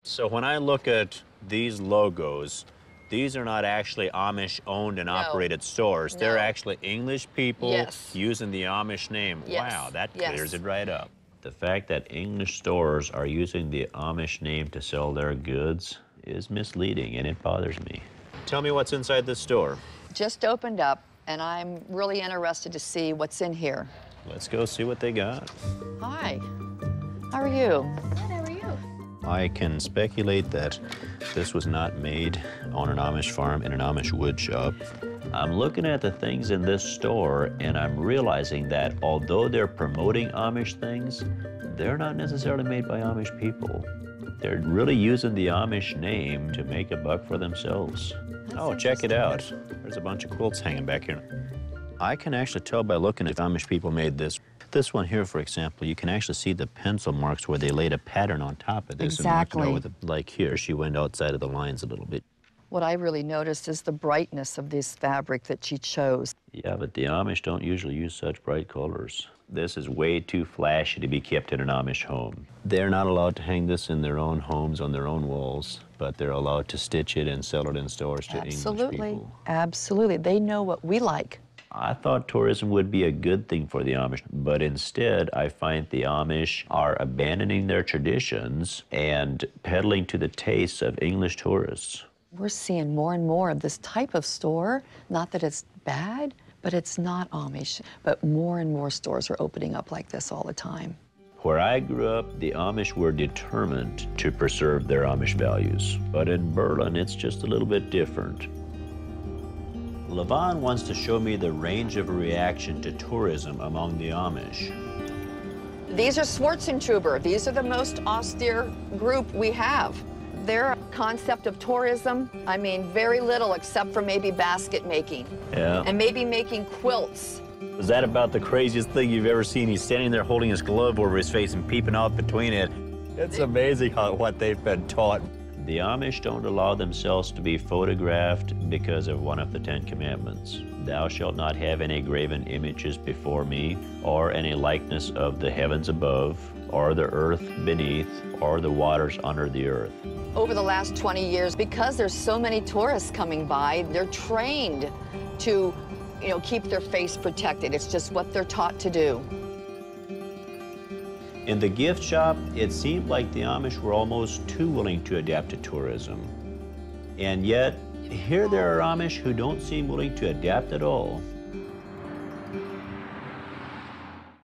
So when I look at these logos, these are not actually Amish owned and operated stores. No. They're actually English people Yes. using the Amish name. Yes. Wow, that Yes. clears it right up. The fact that English stores are using the Amish name to sell their goods is misleading, and it bothers me. Tell me what's inside this store. Just opened up, and I'm really interested to see what's in here. Let's go see what they got. Hi. How are you? Good, how are you? I can speculate that this was not made on an Amish farm in an Amish wood shop. I'm looking at the things in this store and I'm realizing that although they're promoting Amish things, they're not necessarily made by Amish people. They're really using the Amish name to make a buck for themselves. Oh, check it out. There's a bunch of quilts hanging back here. I can actually tell by looking at Amish people made this. This one here, for example, you can actually see the pencil marks where they laid a pattern on top of this. Exactly. And like here, she went outside of the lines a little bit. What I really noticed is the brightness of this fabric that she chose. Yeah, but the Amish don't usually use such bright colors. This is way too flashy to be kept in an Amish home. They're not allowed to hang this in their own homes on their own walls, but they're allowed to stitch it and sell it in stores to English people. Absolutely. They know what we like. I thought tourism would be a good thing for the Amish, but instead I find the Amish are abandoning their traditions and peddling to the tastes of English tourists. We're seeing more and more of this type of store. Not that it's bad, but it's not Amish. But more and more stores are opening up like this all the time. Where I grew up, the Amish were determined to preserve their Amish values. But in Berlin, it's just a little bit different. Levon wants to show me the range of reaction to tourism among the Amish. These are Schwarzentruber. These are the most austere group we have. Their concept of tourism, I mean, very little except for maybe basket making. Yeah. And maybe making quilts. Is that about the craziest thing you've ever seen? He's standing there holding his glove over his face and peeping out between it. It's amazing what they've been taught. The Amish don't allow themselves to be photographed because of one of the 10 Commandments. Thou shalt not have any graven images before me, or any likeness of the heavens above, or the earth beneath, or the waters under the earth. Over the last 20 years, because there's so many tourists coming by, they're trained to, keep their face protected. It's just what they're taught to do. In the gift shop, it seemed like the Amish were almost too willing to adapt to tourism. And yet, here there are Amish who don't seem willing to adapt at all.